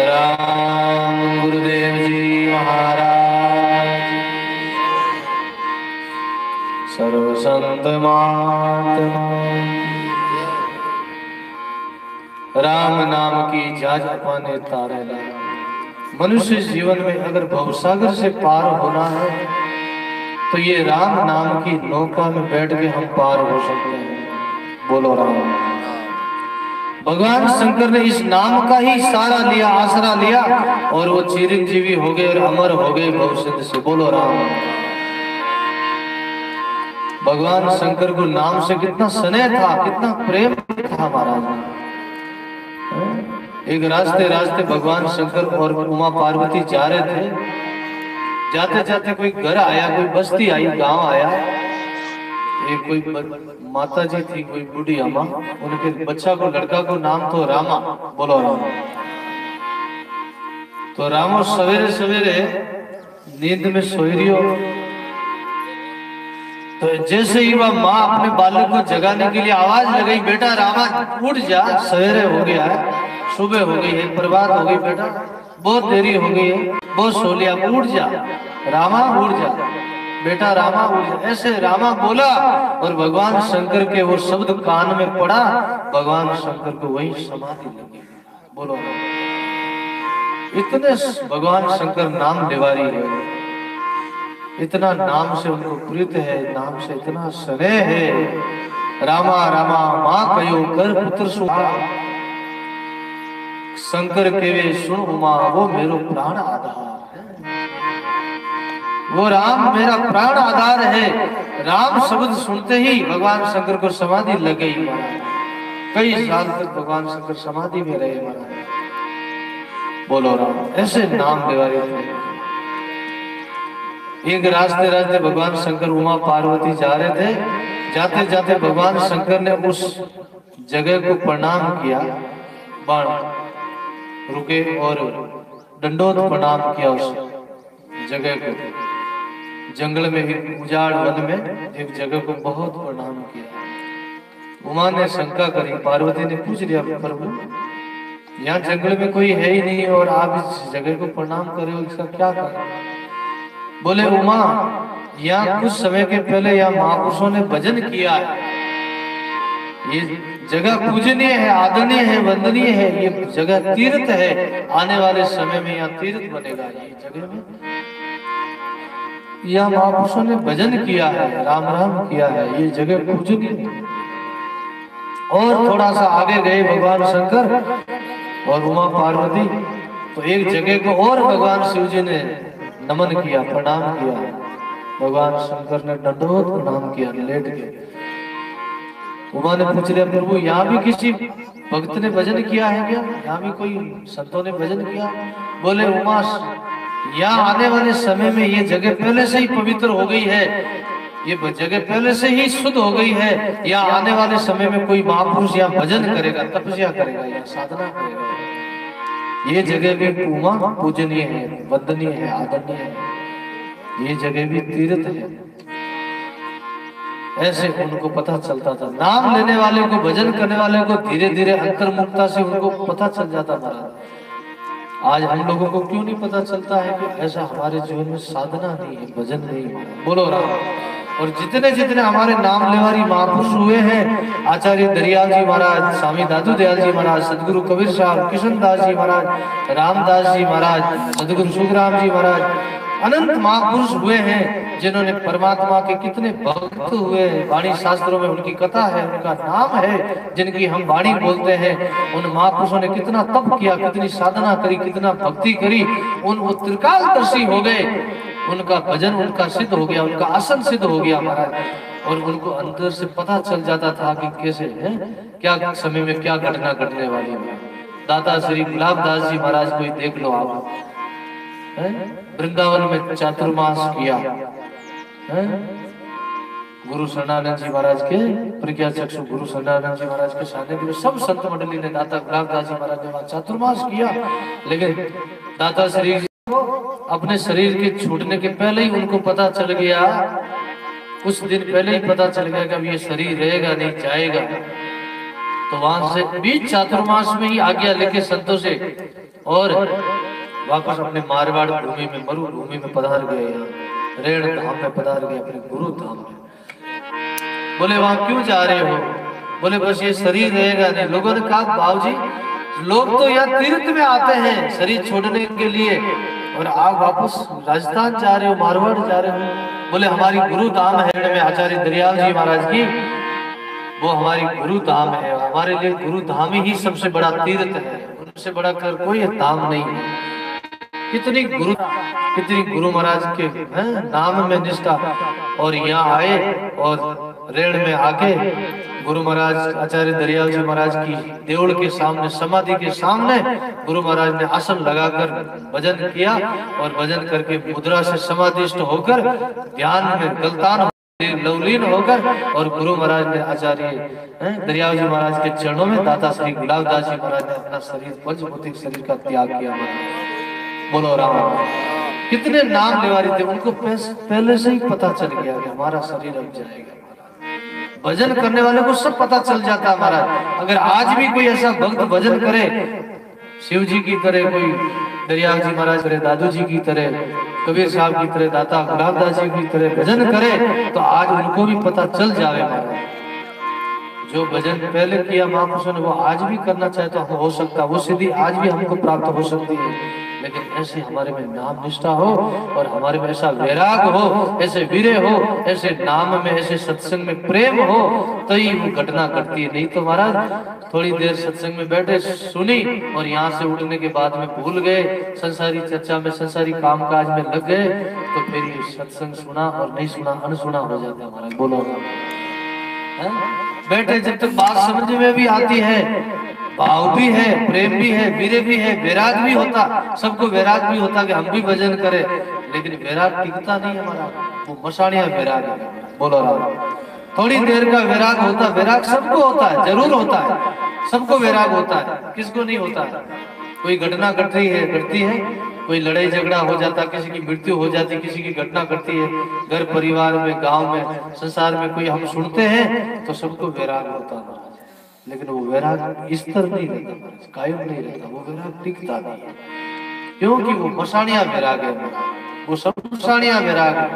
राम गुरुदेव जी महाराज सर्व संत महात्मा राम नाम की जाज अपाने तारे लाए। मनुष्य जीवन में अगर भवसागर से पार होना है तो ये राम नाम की नौका में बैठ के हम पार हो सकते हैं। बोलो राम। भगवान शंकर ने इस नाम का ही सहारा लिया, आसरा लिया और वो चिरंजीवी हो गए और अमर हो गए भवसिंध से। बोलो राम। भगवान शंकर को नाम से कितना स्नेह था, कितना प्रेम था महाराज। एक रास्ते रास्ते भगवान शंकर और उमा पार्वती जा रहे थे। जाते जाते कोई घर आया, कोई बस्ती आई, गांव आया। एक कोई माता जी थी, कोई बूढ़ी अम्मा, उनके बच्चा को, लड़का को नाम तो रामा। बोलो राम। तो रामो सवेरे सवेरे नींद में सोई रही हो, तो जैसे ही वह माँ अपने बालक को जगाने के लिए आवाज लगाई, बेटा रामा उठ जा, सवेरे हो गया है, सुबह हो गई है, प्रभात हो गई, बेटा बहुत देरी हो गई है, बहुत सो लिया, उठ जा रामा, उठ जा बेटा रामा, उठ जा। ऐसे रामा बोला और भगवान शंकर के वो शब्द कान में पड़ा, भगवान शंकर को वही समाधि लगी। बोलो इतने भगवान शंकर नाम निवारी है, इतना नाम से उनको प्रीत है, नाम से इतना स्नेह है। रामा रामा माँ कयो कर पुत्र सुहा, शंकर के वे सुन उमा वो मेरो प्राण आधार है। वो राम मेरा प्राण आधार है। राम शब्द सुनते ही भगवान शंकर को समाधि लग गई महाराज। कई साल तक भगवान शंकर समाधि में रहे महाराज। बोलो राम। ऐसे नाम निवारे थे। एक रास्ते रास्ते भगवान शंकर उमा पार्वती जा रहे थे। जाते जाते भगवान शंकर ने उस जगह को प्रणाम किया, बाण रुके और दंडोत प्रणाम किया उस जगह को। जंगल में एक उजाड़ वन में एक जगह को बहुत प्रणाम किया। उमा ने शंका करी, पार्वती ने पूछ लिया, प्रभु यहाँ जंगल में कोई है ही नहीं और आप इस जगह को प्रणाम कर रहे हो, इसका क्या कारण? बोले उमा, यहाँ कुछ समय के पहले यहाँ महापुरुषों ने भजन किया है, ये जगह पूजनीय है, आदरणीय है, वंदनीय है, ये जगह तीर्थ है। आने वाले समय में यहाँ तीर्थ बनेगा। ये जगह में यहाँ महापुरुषों ने भजन किया है, राम राम किया है, ये जगह पूजनीय है। और थोड़ा सा आगे गए भगवान शंकर और उमा पार्वती, तो एक जगह को और भगवान शिव जी ने नमन किया, प्रणाम किया। भगवान शंकर ने दंडवत प्रणाम किया, लेट के। उमा ने पूछ लिया, प्रभु यहाँ भी किसी भक्त ने भजन किया है क्या? यहाँ भी कोई संतों ने भजन किया? बोले उमा, यहाँ आने वाले समय में ये जगह पहले से ही पवित्र हो गई है, ये जगह पहले से ही शुद्ध हो गई है। यहाँ आने वाले समय में कोई महापुरुष यहाँ भजन करेगा, तपस्या करेगा, यहाँ साधना करेगा। ये जगह भी उमा पूजनीय है, वंदनीय है, आदरणीय है। ये जगह भी तीर्थ है। ऐसे उनको पता चलता था। नाम लेने वाले को, भजन करने वाले को धीरे धीरे अंतर्मुखता से उनको पता चल जाता था। आज हम लोगों को क्यों नहीं पता चलता है कि ऐसा हमारे जीवन में साधना नहीं है, भजन नहीं है। बोलो राम। और जितने जितने हमारे नाम लेवारी महापुरुष हुए हैं, आचार्य दरियाल जी महाराज, स्वामी दादू दयाल जी महाराज, सदगुरु कबीर साहब, किशन दास जी महाराज, रामदास जी महाराज, सदगुरु सुखराम जी महाराज, अनंत महापुरुष हुए हैं जिन्होंने परमात्मा के कितने भक्त हुए हैं। वाणी शास्त्रों में उनकी कथा है, उनका नाम है, जिनकी हम वाणी बोलते हैं। उन महापुरुषों ने कितना तप किया, कितनी साधना करी, कितना भक्ति करी, उन त्रिकालदर्शी हो गए। उनका भजन उनका सिद्ध हो गया, उनका आसन सिद्ध हो गया महाराज। और उनको अंदर से पता चल जाता था कि कैसे है, क्या समय में क्या घटना घटने वाली है। दादा श्री गुलाबदास जी महाराज को देख लो आप, वृंदावन में चातुर्मास किया, गुरु शरणानंद जी महाराज के प्रज्ञा चक्षु गुरु शरणानंद जी महाराज के सानिध्य में सब संत मंडली ने दाता गुलाबदास जी महाराज ने वहां चातुर्मास किया। लेकिन दाता श्री अपने शरीर के छूटने के पहले ही उनको पता चल गया, कुछ दिन पहले ही पता चल गया कि अब ये शरीर रहेगा नहीं, जाएगा। तो वहां से बीच चातुर्मास में ही आज्ञा लेके संतों से और वापस अपने मारवाड़ भूमि में, मरु भूमि में पधार गए, यहाँ रेण धाम में पधार गए, अपने गुरु धाम में। बोले वहां क्यों जा रहे हो? बोले बस ये शरीर रहेगा नहीं। लोगों ने कहा बाबूजी लोग तो यहाँ तीर्थ में आते हैं शरीर छोड़ने के लिए और आप वापस राजस्थान जा रहे हो, मारवाड़ जा रहे हो। बोले हमारी गुरु धाम है में आचार्य दरियाव जी महाराज की, वो हमारी गुरु धाम है, हमारे लिए गुरु धाम ही सबसे बड़ा तीर्थ है, उनसे बड़ा कर कोई धाम नहीं है। कितनी गुरु महाराज के नाम में निष्ठा। और यहाँ आए और रेण में आके गुरु महाराज आचार्य दरियाव जी महाराज की देवल के सामने, समाधि के सामने गुरु महाराज ने आसन लगाकर भजन किया और भजन करके मुद्रा से समाधिष्ट होकर ध्यान में गलतान लवलीन होकर और गुरु महाराज ने आचार्य दरियाव जी महाराज के चरणों में दाता श्री गुलाबदास जी महाराज ने अपना शरीर पंचभौतिक शरीर का त्याग किया। बोलो राम। कितने नाम लेवारी थे, उनको पहले से ही पता चल गया कि हमारा शरीर अब जाएगा। भजन करने वाले को सब पता चल जाता है महाराज। अगर आज भी कोई ऐसा भक्त भजन करे शिव जी की तरह, कोई दरियाव जी महाराज करे, दादू जी की तरह, कबीर साहब की तरह, दाता गुलाबदास जी की तरह भजन करे, तो आज उनको भी पता चल जाए महाराज। जो भजन पहले किया महापुरुषों ने वो आज भी करना चाहे तो हो सकता, वो सिद्धि आज भी हमको प्राप्त हो सकती है। लेकिन ऐसे हमारे में नाम निष्ठा हो और हमारे में ऐसा वैराग हो, ऐसे वीरे हो, ऐसे नाम में, ऐसे सत्संग में प्रेम हो, तो ही वो घटना घटती है। नहीं तो महाराज थोड़ी देर सत्संग में बैठे सुनी और यहाँ से उठने के बाद में भूल गए, संसारी चर्चा में, संसारी कामकाज में लग गए, तो फिर ये सत्संग सुना और नहीं सुना अनसुना हो जाता है महाराज। बोलो बैठे जब तक बात समझ में भी आती है, भाव भी है, प्रेम भी है, वीरे भी है, वैराग भी होता, सबको वैराग भी होता कि हम भी भजन करें, लेकिन वैराग टिकता नहीं हमारा, वो मसाणिया वैराग है। बोलो राम। थोड़ी देर का वैराग होता, वैराग सबको होता है, जरूर होता है, सबको वैराग होता है, किसको नहीं होता है। कोई घटना घटती है, कोई लड़ाई झगड़ा हो जाता, किसी की मृत्यु हो जाती, किसी की घटना घटती है, घर परिवार में, गांव में, संसार में कोई हम सुनते हैं तो सबको वैराग होता है। लेकिन वो वैराग स्थिर नहीं रहता, कायम नहीं रहता, वो वैराग टिकता नहीं है, क्योंकि वो मसाणिया वैराग है, वो सब मसाणिया वैराग है।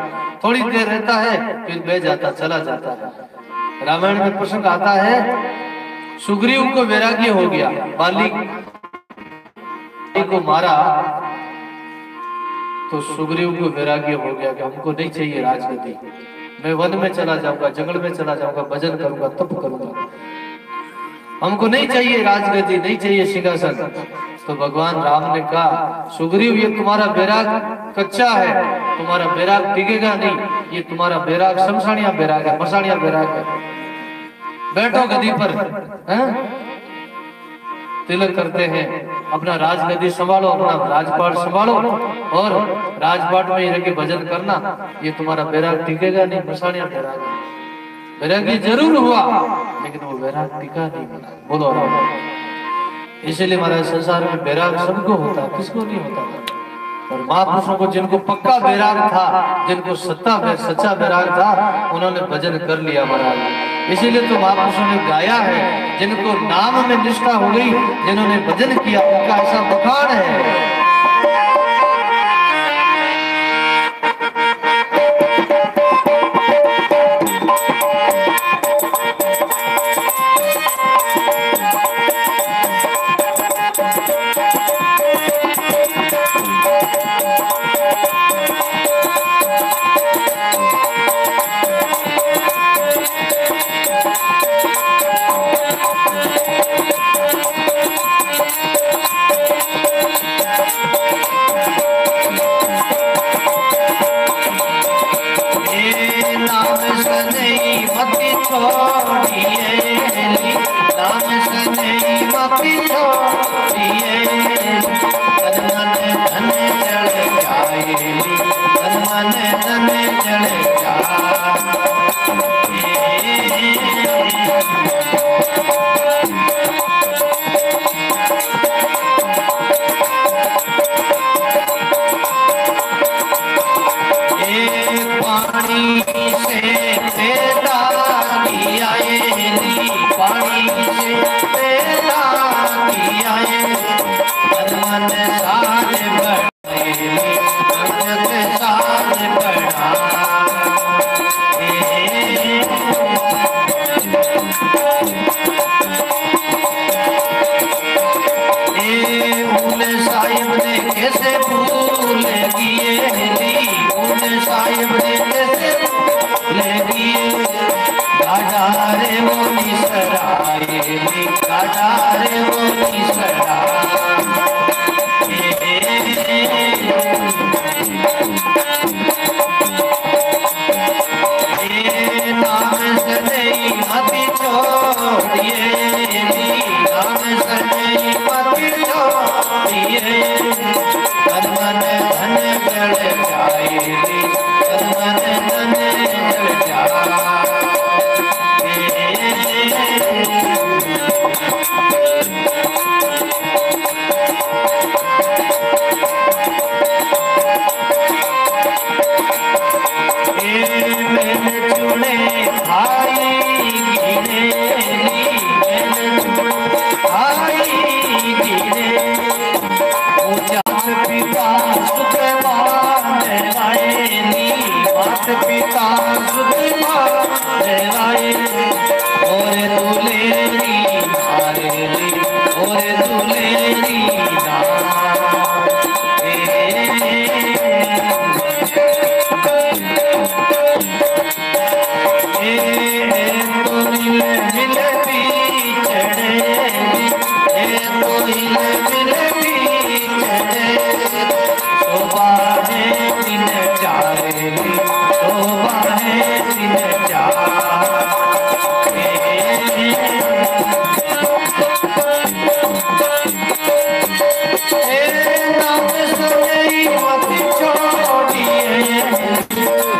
थोड़ी देर रहता है फिर बह जाता, चला जाता है। रामायण में प्रसंग आता है, सुग्रीव को वैराग्य हो गया, बाली को मारा तो सुग्रीव को वैराग्य हो गया कि हमको नहीं चाहिए राजगद्दी, मैं वन में चला जाऊंगा, जंगल में चला जाऊंगा, भजन करूंगा, तप करूंगा, हमको नहीं चाहिए राजगद्दी, नहीं चाहिए सिंहासन। तो भगवान राम ने कहा सुग्रीव ये तुम्हारा वैराग कच्चा है, तुम्हारा वैराग टिकेगा नहीं, ये तुम्हारा वैराग शमशानिया वैराग है, मसाणिया वैराग है। बैठो गद्दी पर, तिलक करते हैं, अपना राजगद्दी संभालो, अपना राजपाट संभालो और राजपाट में ही रह के भजन करना, ये तुम्हारा वैराग टिकेगा नहीं, मसाणिया वैराग है। वैराग्य जरूर हुआ लेकिन वो वैराग टिका नहीं। बोलो राम। इसीलिए हमारे संसार में वैराग सबको होता है, किसको नहीं होता। और महापुरुषों को जिनको पक्का वैराग था, जिनको सच्चा वैराग था, उन्होंने भजन कर लिया महाराज। इसीलिए तो महापुरुषों ने गाया है, जिनको नाम में निष्ठा हो गई, जिन्होंने भजन किया, उनका ऐसा बखान है। मन साज बढ़ाए भगत साज साहिब ने कैसे भूल किए साहिब ने कैसे ले दिए गाडारे वो निसराए गाडारे वो नाम सजई मति छोड़िए नाम सजई मति छोड़िए तन मन धन जल जाए तन मन धन जल जाए पिता और दुलेरी हारेली और दुलेरी मिलती चढ़ेली मिलती चढ़े शोभा है दिन चारेली शोभा है दिन नाम सजई मति छोड़िए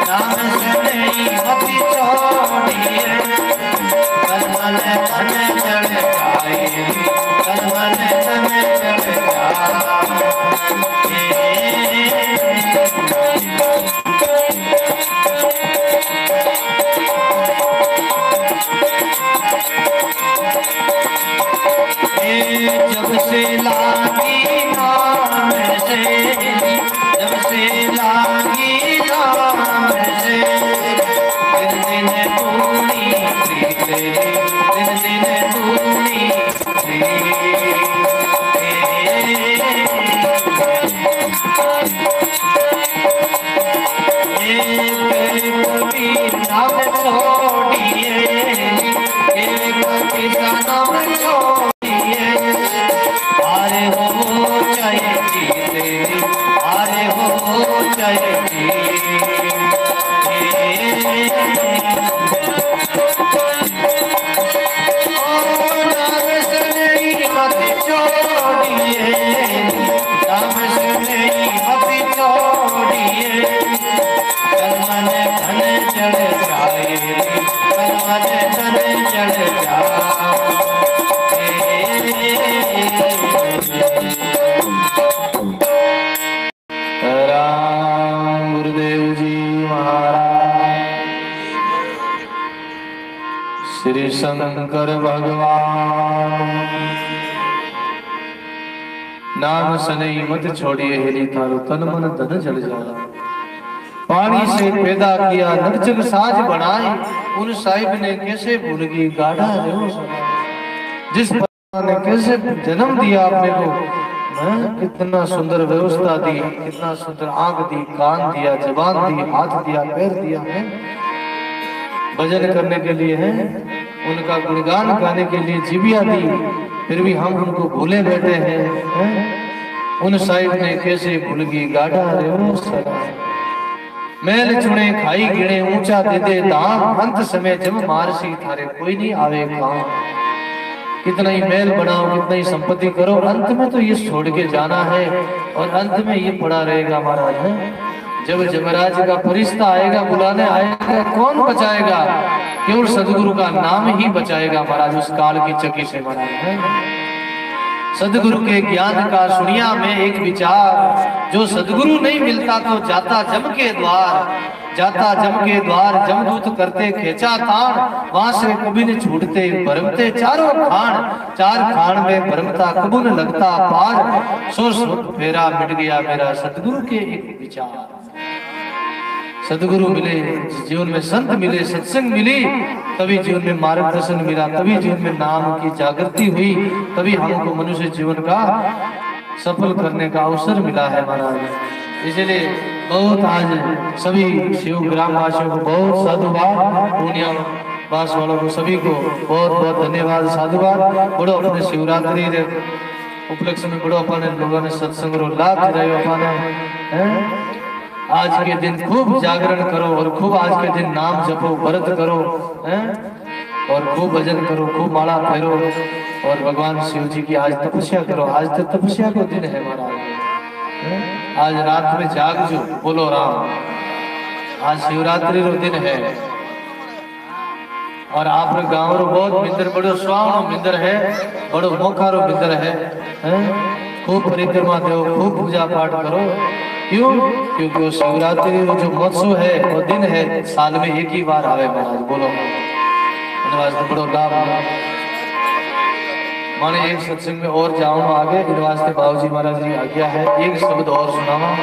नाम सजई मति छोड़िए तन मन धन जल जाए तन मन धन जल जब से लागी नाम से जब से लागी नाम से दिन दिन तूनी दिन दिन तूनी नाम छोड़िए नाम छोड़िए आरे हो जय जीते आरे हो जय नाम सजई मति छोड़िए नाम सजई मति छोड़िए तन मन धन जल जाए तन मन धन जल जाए राम गुरुदेव जी महाराज श्री शंकर भगवान नाम सनई मत छोड़िए हेली थारो तन मन धन जल जाए पानी से पैदा किया नरचक साज बनाए उन साहिब ने कैसे भूल गई गाढ़ा जिस ने कैसे जन्म दिया अपने को कितना सुंदर व्यवस्था दी कितना सुंदर आंख दी कान दिया जबान दी हाथ दिया पैर दिया है भजन करने के लिए है उनका गुणगान गाने के लिए जीविया दी फिर भी हम उनको भूले बैठे हैं उन साहिब ने कैसे भूल गई गाढ़ा मैल चुने खाई गिणे ऊंचा दे दे दाम अंत समय जब मारसी थारे कोई नहीं आवे काम कितना ही मेल बनाओ कितना ही संपत्ति करो अंत में तो ये छोड़ के जाना है और अंत में ये पड़ा रहेगा महाराज है जब जमराज का फरिश्ता आएगा बुलाने आएगा कौन बचाएगा केवल सदगुरु का नाम ही बचाएगा महाराज उस काल की चक्की से महाराज है सदगुरु के ज्ञान का सुनिया में एक विचार जो सदगुरु नहीं मिलता तो जाता जम के द्वार जाता जम के द्वार जमदूत करते खेचा ताण, वहां से कभी न छूटते भरमते चारों खान, चार खान में भरमता कबू न लगता पार, सो सुख फेरा मिट गया मेरा सतगुरु के एक विचार। सदगुरु मिले, जीवन में संत मिले, सत्संग मिली, तभी जीवन में मार्गदर्शन मिला, तभी जीवन में नाम की जागृति हुई, तभी हमको मनुष्य जीवन का सफल करने का अवसर मिला है महाराज। इसलिए बहुत आज सभी शिव ग्रामवासियों को बहुत साधुवाद, पूर्णिया वास वालों को सभी को बहुत बहुत धन्यवाद, साधुवाद। बड़ो अपने शिवरात्रि उपलक्ष्य में बड़ो अपने लोगों ने सत्संग रो लाभ रहे अपने। आज के दिन खूब जागरण करो और खूब आज के दिन नाम जपो, व्रत करो हैं, और खूब भजन करो, खूब माला फेरो, और भगवान शिव जी की आज तपस्या करो। आज तो तपस्या का दिन है महाराज, आज रात में जाग जो, बोलो राम। आज शिवरात्रि रो दिन है और आप गाँव रो बहुत मिंदर बड़ो स्वावनो मिंदर है, बड़ो मोखारो मिंदर है, खूब परिक्रमा दो, खूब पूजा पाठ करो। क्यों? क्योंकि वो शिवरात्रि जो महोत्सव है वो दिन है, साल में एक ही बार आवे महाराज। बोलो धन्यवाद, बड़ो लाभ। माने एक सत्संग में और जाऊं आगे, इन वास्ते बाबूजी महाराज जी आज्ञा है, एक शब्द और सुनावा।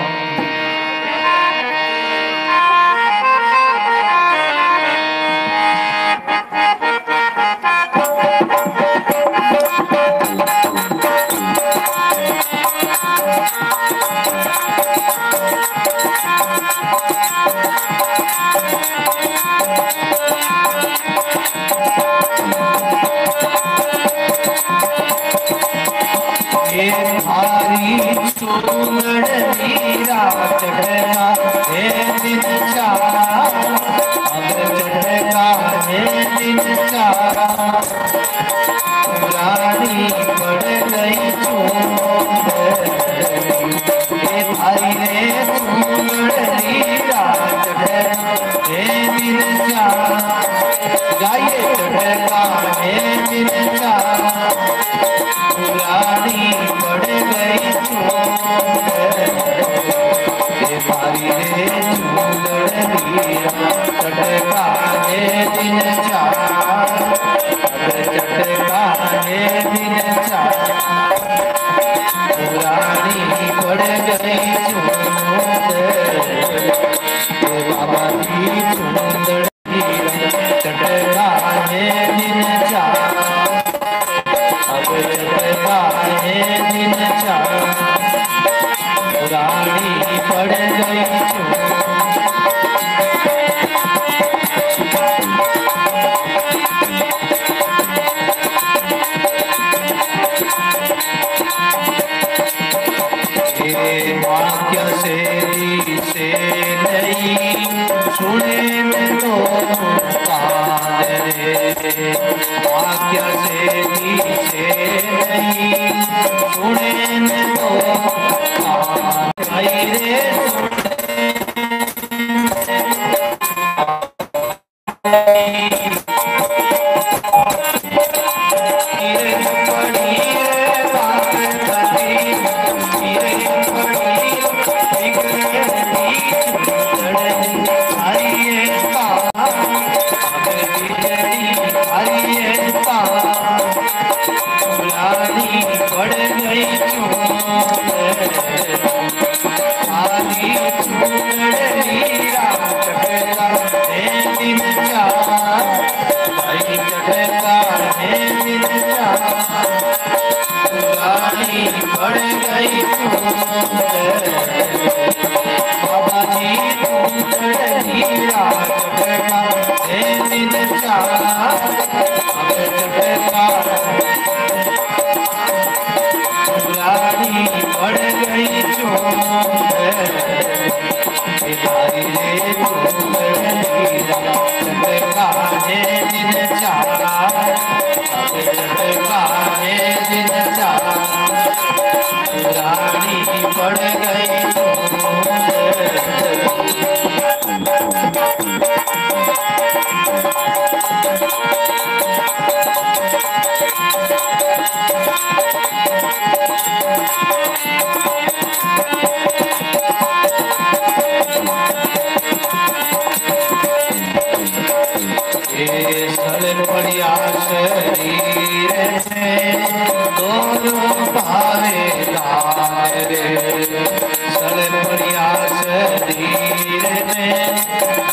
में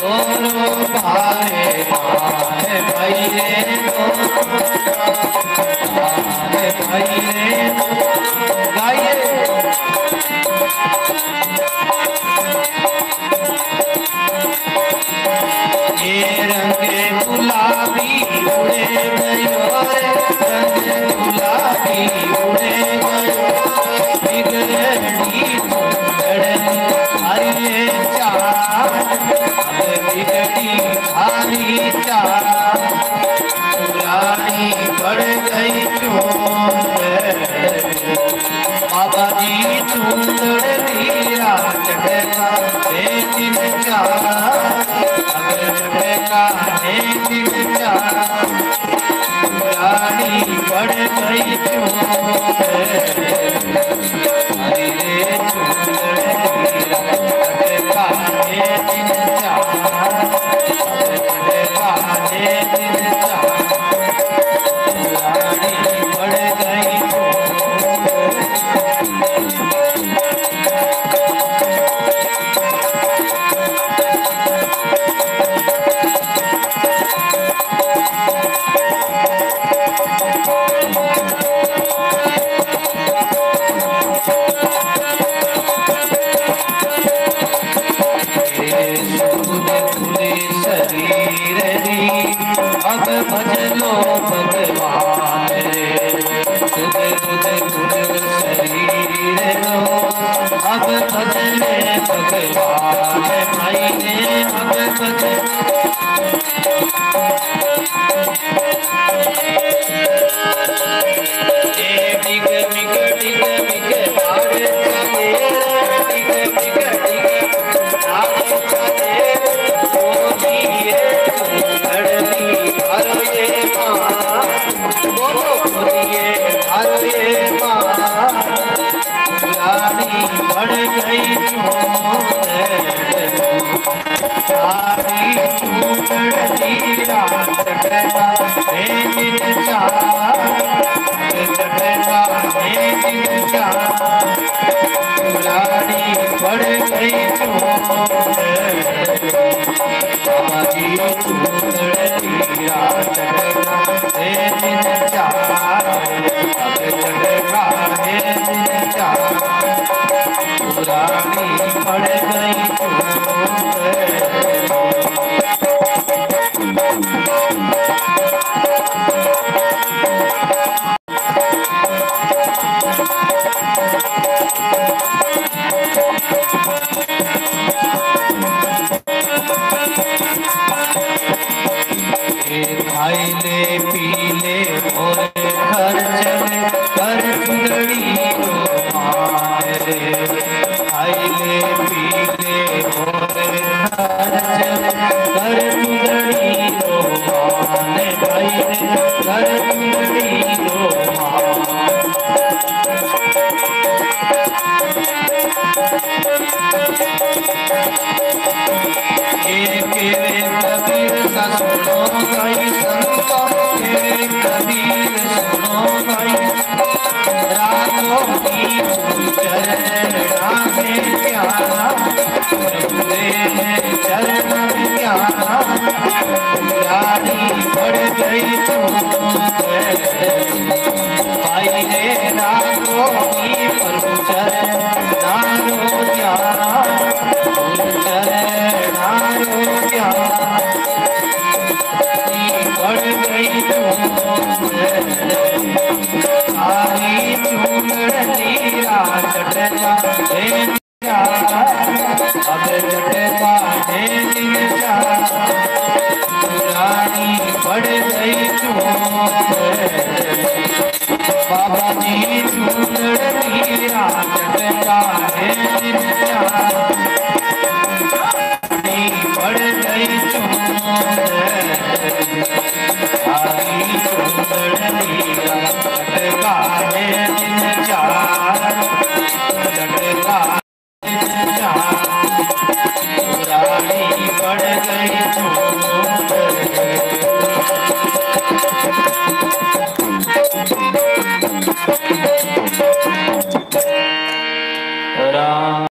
दोनों भाई भाई रे भाई रे गाइए ये रंगे गुलाबी उड़े गयो रे रंगे गुलाबी उड़े गयो बिगड़ी हरिये चार बिगड़ी हरी चार पुरानी बढ़ गई चूंदड़ बाबा जी चूंदड़ लीला चढ़ा दिन चार चढ़ा दिन चार पुरानी बढ़ गई चूंदड़ भजलो भगवान रे तुझ शरीर लो अब भजले भगवान भाई ने अब भजले डिग डिग डिग डिग आगे चले डिग डिग डिग आगे चले ओ दिए लड़नी हर ये माँ बोलो खुदिए हर ये माँ पुरानी बढ़ गई सारी चूंदड़ी रात चढ़ा दिन चार चढ़ा दिन चार पुरानी बढ़ गई बाबा जी चूंदड़ी रात चढ़ा दिन चार चढ़ा दिन चार पुरानी बढ़ गई खाइले पीले और खर्चले कर चुंदड़ी को मारे खाइले पीले और खर्चले कर चुंदड़ी को मारे खाइले कर चुंदड़ी को कबीर का सुनो भाई संतो कबीर सुनो भाई रातों की चरणा में प्यारा चरण में प्यारा पुरानी बढ़ गई भाई रे रातों की प्रभु चरण प्यारा बढ़ गई सारी चूंदड़ी रात चढ़ा अब चढ़ा दिन पुरानी बढ़ गई बाबा जी चूंदड़ी रात चढ़ा बढ़ गई सारी चूंदड़ी चटका दिन चार चटका दिन चार पुरानी बढ़ गई